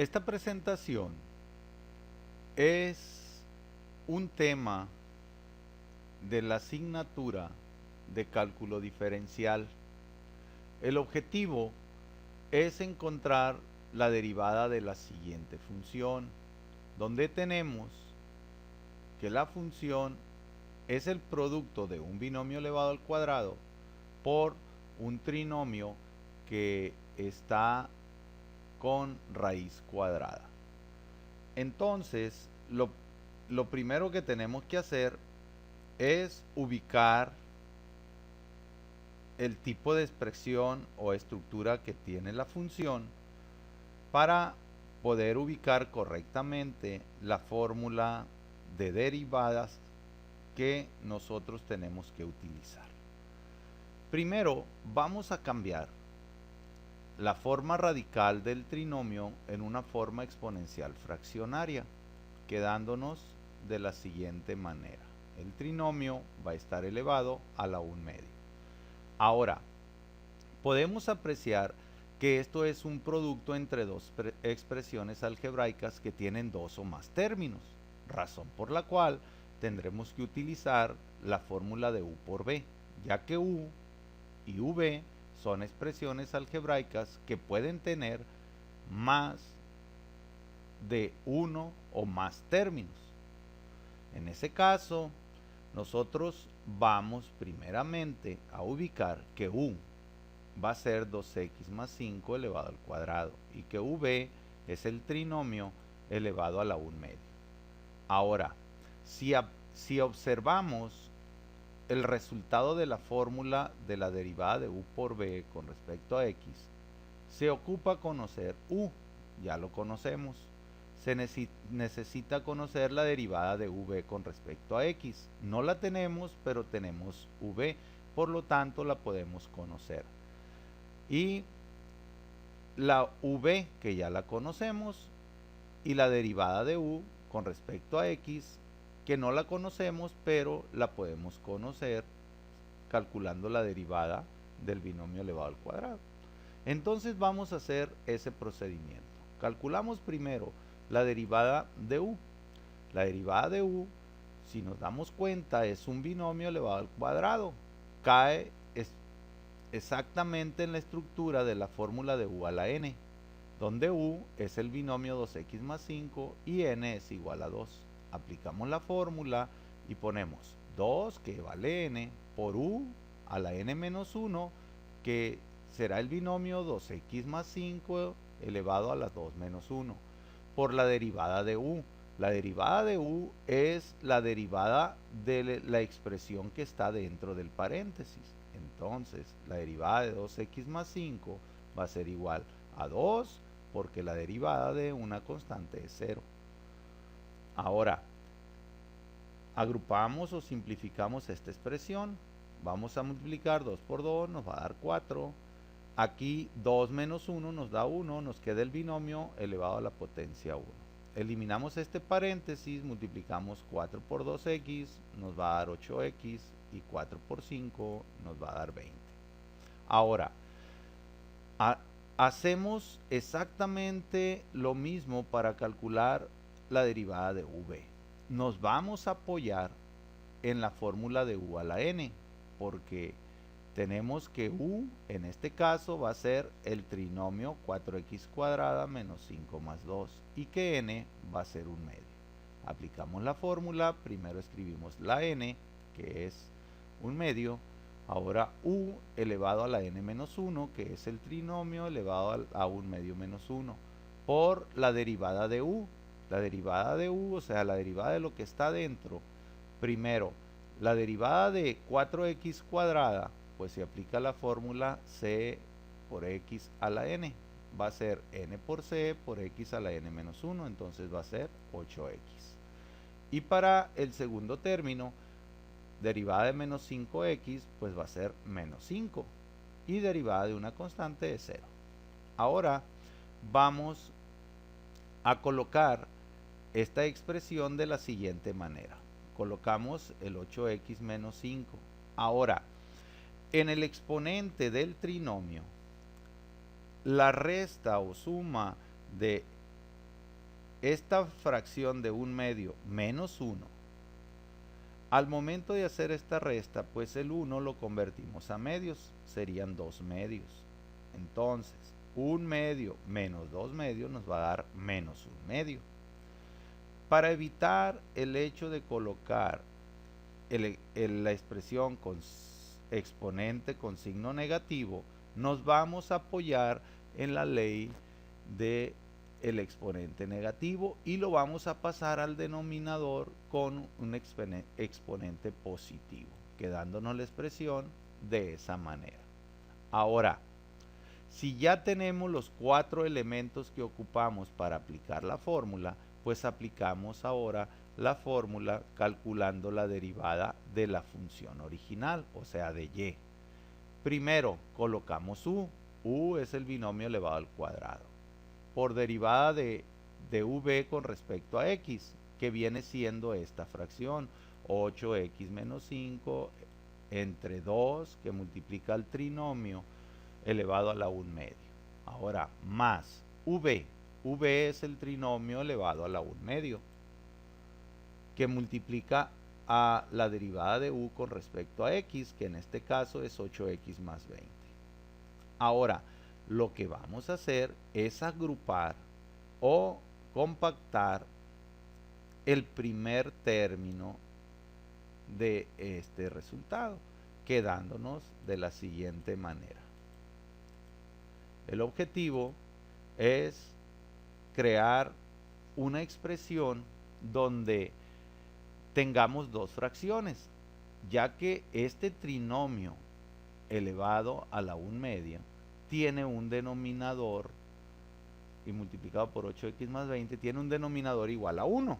Esta presentación es un tema de la asignatura de cálculo diferencial. El objetivo es encontrar la derivada de la siguiente función, donde tenemos que la función es el producto de un binomio elevado al cuadrado por un trinomio que está con raíz cuadrada. Entonces, lo primero que tenemos que hacer es ubicar el tipo de expresión o estructura que tiene la función para poder ubicar correctamente la fórmula de derivadas que nosotros tenemos que utilizar. Primero, vamos a cambiar la forma radical del trinomio en una forma exponencial fraccionaria, quedándonos de la siguiente manera. El trinomio va a estar elevado a la 1/2. Ahora, podemos apreciar que esto es un producto entre dos expresiones algebraicas que tienen dos o más términos, razón por la cual tendremos que utilizar la fórmula de u por b, ya que u y v son expresiones algebraicas que pueden tener más de uno o más términos. En ese caso, nosotros vamos primeramente a ubicar que u va a ser 2x más 5 elevado al cuadrado y que v es el trinomio elevado a la 1/2. Ahora, si observamos el resultado de la fórmula de la derivada de u por b con respecto a x, se ocupa conocer u, ya lo conocemos. Se necesita conocer la derivada de v con respecto a x. No la tenemos, pero tenemos v, por lo tanto la podemos conocer. Y la v, que ya la conocemos, y la derivada de u con respecto a x, que no la conocemos, pero la podemos conocer calculando la derivada del binomio elevado al cuadrado. Entonces vamos a hacer ese procedimiento. Calculamos primero la derivada de u. La derivada de u, si nos damos cuenta, es un binomio elevado al cuadrado. Cae exactamente en la estructura de la fórmula de u a la n, donde u es el binomio 2x más 5 y n es igual a 2. Aplicamos la fórmula y ponemos 2, que vale n, por u a la n menos 1, que será el binomio 2x más 5 elevado a la 2 menos 1, por la derivada de u. La derivada de u es la derivada de la expresión que está dentro del paréntesis. Entonces, la derivada de 2x más 5 va a ser igual a 2, porque la derivada de una constante es 0. Ahora, agrupamos o simplificamos esta expresión. Vamos a multiplicar 2 por 2, nos va a dar 4. Aquí 2 menos 1 nos da 1, nos queda el binomio elevado a la potencia 1. Eliminamos este paréntesis, multiplicamos 4 por 2x, nos va a dar 8x, y 4 por 5 nos va a dar 20. Ahora, hacemos exactamente lo mismo para calcular la derivada de v. Nos vamos a apoyar en la fórmula de u a la n, porque tenemos que u, en este caso, va a ser el trinomio 4x cuadrada menos 5 más 2, y que n va a ser 1/2. Aplicamos la fórmula, primero escribimos la n, que es 1/2, ahora u elevado a la n menos 1, que es el trinomio elevado a 1/2 menos 1, por la derivada de u. La derivada de u, o sea, la derivada de lo que está dentro. Primero, la derivada de 4x cuadrada, pues se aplica la fórmula c por x a la n. Va a ser n por c por x a la n menos 1, entonces va a ser 8x. Y para el segundo término, derivada de menos 5x, pues va a ser menos 5. Y derivada de una constante es 0. Ahora vamos a colocar esta expresión de la siguiente manera. Colocamos el 8x menos 5. Ahora, en el exponente del trinomio, la resta o suma de esta fracción de 1/2 menos 1, al momento de hacer esta resta, pues el 1 lo convertimos a medios, serían 2/2. Entonces, 1/2 menos 2/2 nos va a dar menos 1/2. Para evitar el hecho de colocar la expresión con exponente con signo negativo, nos vamos a apoyar en la ley de el exponente negativo y lo vamos a pasar al denominador con un exponente positivo, quedándonos la expresión de esa manera. Ahora, si ya tenemos los 4 elementos que ocupamos para aplicar la fórmula, pues aplicamos ahora la fórmula calculando la derivada de la función original, o sea de y. Primero colocamos u. U es el binomio elevado al cuadrado. Por derivada de v con respecto a x, que viene siendo esta fracción, 8x menos 5 entre 2, que multiplica el trinomio elevado a la 1/2. Ahora, más v. v es el trinomio elevado a la 1/2, que multiplica a la derivada de u con respecto a x, que en este caso es 8x más 20. Ahora, lo que vamos a hacer es agrupar o compactar el primer término de este resultado, quedándonos de la siguiente manera. El objetivo es crear una expresión donde tengamos dos fracciones, ya que este trinomio elevado a la 1/2 tiene un denominador, y multiplicado por 8x más 20 tiene un denominador igual a 1.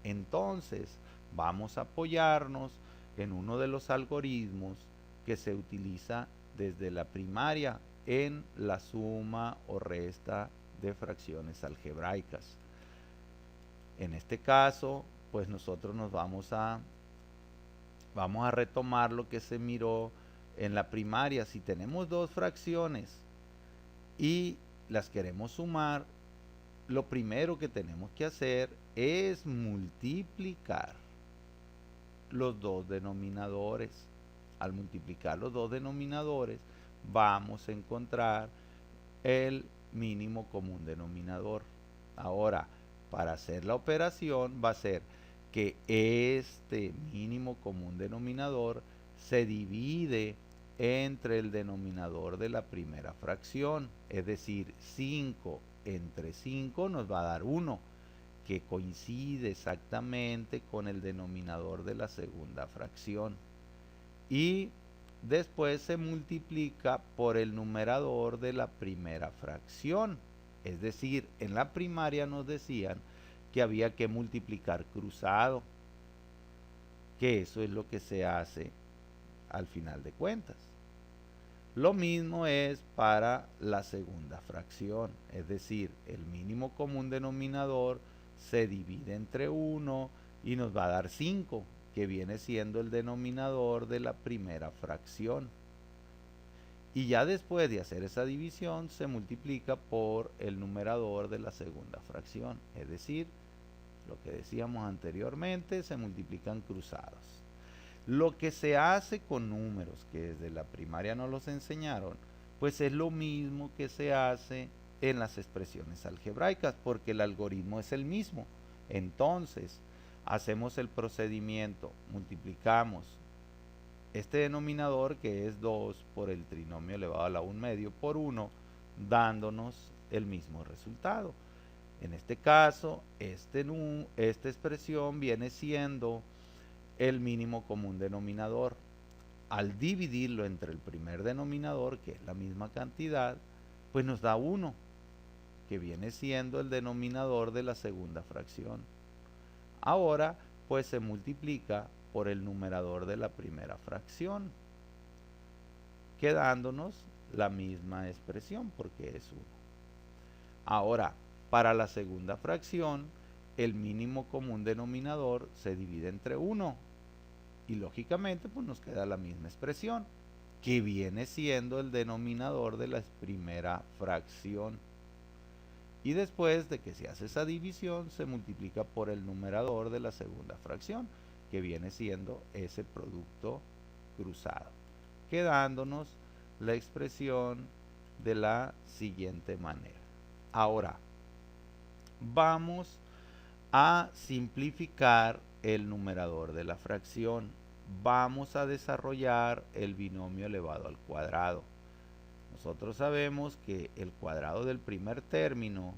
Entonces vamos a apoyarnos en uno de los algoritmos que se utiliza desde la primaria en la suma o resta de fracciones algebraicas. En este caso, pues nosotros vamos a retomar lo que se miró en la primaria. Si tenemos dos fracciones y las queremos sumar, lo primero que tenemos que hacer es multiplicar los dos denominadores. Al multiplicar los dos denominadores, vamos a encontrar el mínimo común denominador. Ahora, para hacer la operación va a ser que este mínimo común denominador se divide entre el denominador de la primera fracción, es decir, 5 entre 5 nos va a dar 1, que coincide exactamente con el denominador de la segunda fracción. Y después se multiplica por el numerador de la primera fracción. Es decir, en la primaria nos decían que había que multiplicar cruzado, que eso es lo que se hace al final de cuentas. Lo mismo es para la segunda fracción, es decir, el mínimo común denominador se divide entre 1 y nos va a dar 5, que viene siendo el denominador de la primera fracción. Y ya después de hacer esa división se multiplica por el numerador de la segunda fracción, es decir, lo que decíamos anteriormente, se multiplican cruzados. Lo que se hace con números que desde la primaria nos los enseñaron, pues es lo mismo que se hace en las expresiones algebraicas, porque el algoritmo es el mismo. Entonces, hacemos el procedimiento, multiplicamos este denominador, que es 2 por el trinomio elevado a la 1/2 por 1, dándonos el mismo resultado. En este caso, esta expresión viene siendo el mínimo común denominador. Al dividirlo entre el primer denominador, que es la misma cantidad, pues nos da 1, que viene siendo el denominador de la segunda fracción. Ahora, pues se multiplica por el numerador de la primera fracción, quedándonos la misma expresión, porque es 1. Ahora, para la segunda fracción, el mínimo común denominador se divide entre 1 y lógicamente pues nos queda la misma expresión, que viene siendo el denominador de la primera fracción. Y después de que se hace esa división, se multiplica por el numerador de la segunda fracción, que viene siendo ese producto cruzado, quedándonos la expresión de la siguiente manera. Ahora, vamos a simplificar el numerador de la fracción. Vamos a desarrollar el binomio elevado al cuadrado. Nosotros sabemos que el cuadrado del primer término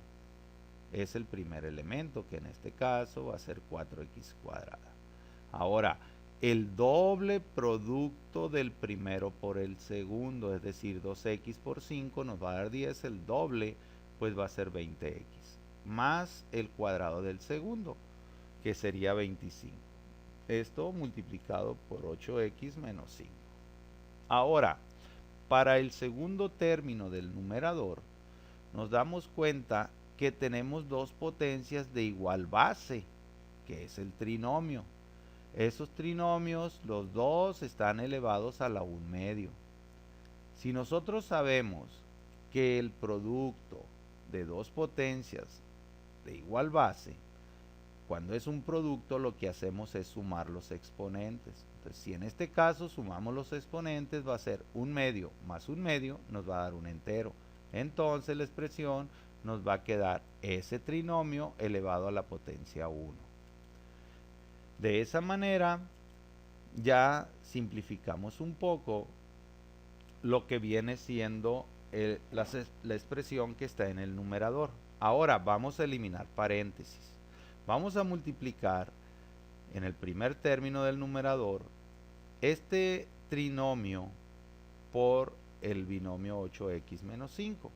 es el primer elemento, que en este caso va a ser 4x cuadrada. Ahora, el doble producto del primero por el segundo, es decir, 2x por 5 nos va a dar 10, el doble pues va a ser 20x, más el cuadrado del segundo, que sería 25. Esto multiplicado por 8x menos 5. Ahora, para el segundo término del numerador, nos damos cuenta que tenemos dos potencias de igual base, que es el trinomio. Esos trinomios, los dos están elevados a la 1/2. Si nosotros sabemos que el producto de dos potencias de igual base, cuando es un producto lo que hacemos es sumar los exponentes. Entonces, si en este caso sumamos los exponentes, va a ser 1/2 más 1/2 nos va a dar un entero. Entonces la expresión nos va a quedar ese trinomio elevado a la potencia 1. De esa manera ya simplificamos un poco lo que viene siendo la expresión que está en el numerador. Ahora vamos a eliminar paréntesis. Vamos a multiplicar en el primer término del numerador este trinomio por el binomio 8x menos 5.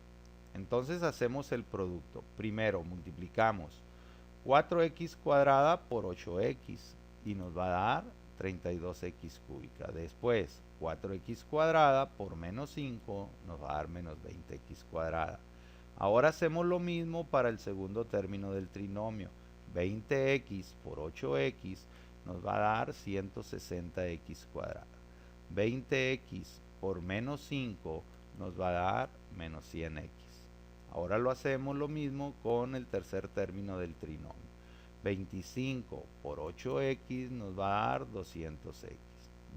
Entonces hacemos el producto. Primero multiplicamos 4x cuadrada por 8x y nos va a dar 32x cúbica. Después 4x cuadrada por menos 5 nos va a dar menos 20x cuadrada. Ahora hacemos lo mismo para el segundo término del trinomio. 20x por 8x nos va a dar 160x cuadrada. 20x por menos 5 nos va a dar menos 100x. Ahora lo hacemos lo mismo con el tercer término del trinomio. 25 por 8x nos va a dar 200x.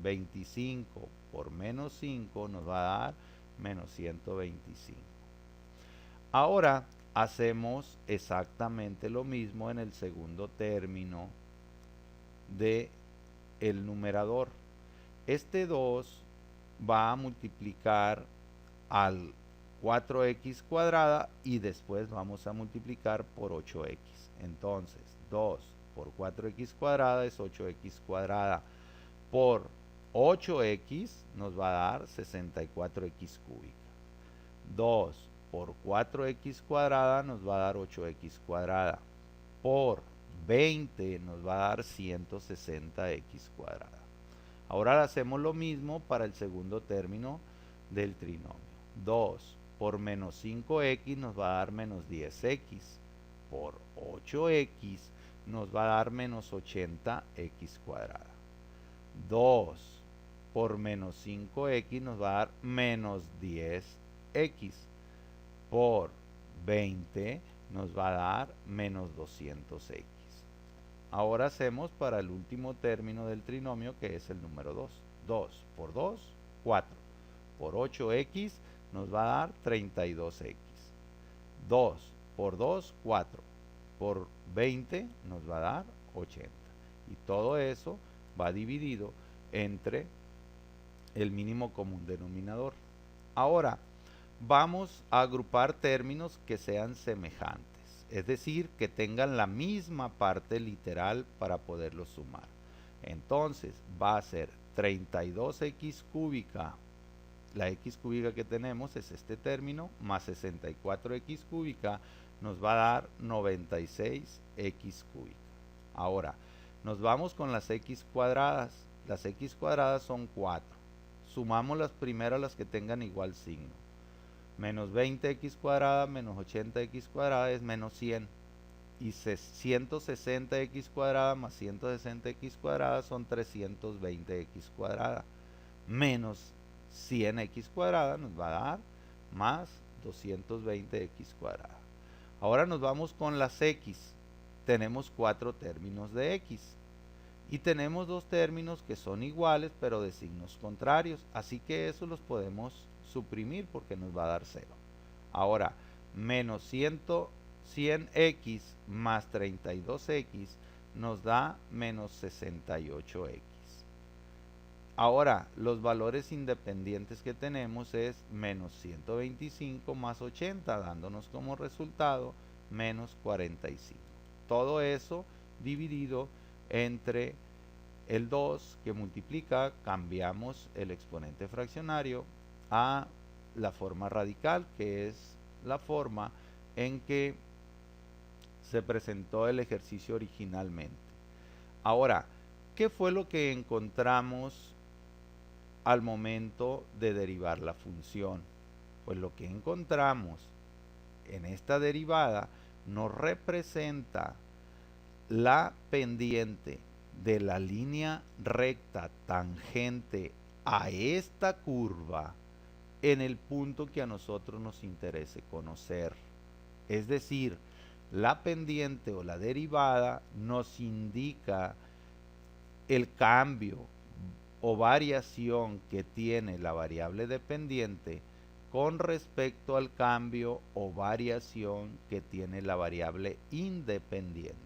25 por menos 5 nos va a dar menos 125. Ahora hacemos exactamente lo mismo en el segundo término de el numerador. Este 2 va a multiplicar al 4x cuadrada y después vamos a multiplicar por 8x. Entonces 2 por 4x cuadrada es 8x cuadrada. Por 8x nos va a dar 64x cúbica. 2 por 4x cuadrada nos va a dar 8x cuadrada. Por 20 nos va a dar 160x cuadrada. Ahora hacemos lo mismo para el segundo término del trinomio. 2 por menos 5x nos va a dar menos 10x. Por 8x nos va a dar menos 80x cuadrada. 2 por menos 5x nos va a dar menos 10x. Por 20 nos va a dar menos 200x. Ahora hacemos para el último término del trinomio, que es el número 2. 2 por 2, 4. Por 8x nos va a dar 32x. 2 por 2, 4. Por 20 nos va a dar 80. Y todo eso va dividido entre el mínimo común denominador. Ahora vamos a agrupar términos que sean semejantes, es decir, que tengan la misma parte literal para poderlos sumar. Entonces va a ser 32x cúbica, la x cúbica que tenemos es este término, más 64x cúbica nos va a dar 96x cúbica. Ahora, nos vamos con las x cuadradas. Las x cuadradas son 4. Sumamos las primeras, las que tengan igual signo. Menos 20x cuadrada menos 80x cuadrada es menos 100. Y 160x cuadrada más 160x cuadrada son 320x cuadrada. Menos 100x cuadrada nos va a dar más 220x cuadrada. Ahora nos vamos con las x. Tenemos 4 términos de x. Y tenemos 2 términos que son iguales pero de signos contrarios. Así que eso los podemos suprimir porque nos va a dar 0. Ahora, menos 100x más 32x nos da menos 68x. Ahora, los valores independientes que tenemos es menos 125 más 80, dándonos como resultado menos 45. Todo eso dividido entre el 2 que multiplica, cambiamos el exponente fraccionario a la forma radical, que es la forma en que se presentó el ejercicio originalmente. Ahora, ¿qué fue lo que encontramos al momento de derivar la función? Pues lo que encontramos en esta derivada nos representa la pendiente de la línea recta tangente a esta curva en el punto que a nosotros nos interese conocer. Es decir, la pendiente o la derivada nos indica el cambio o variación que tiene la variable dependiente con respecto al cambio o variación que tiene la variable independiente.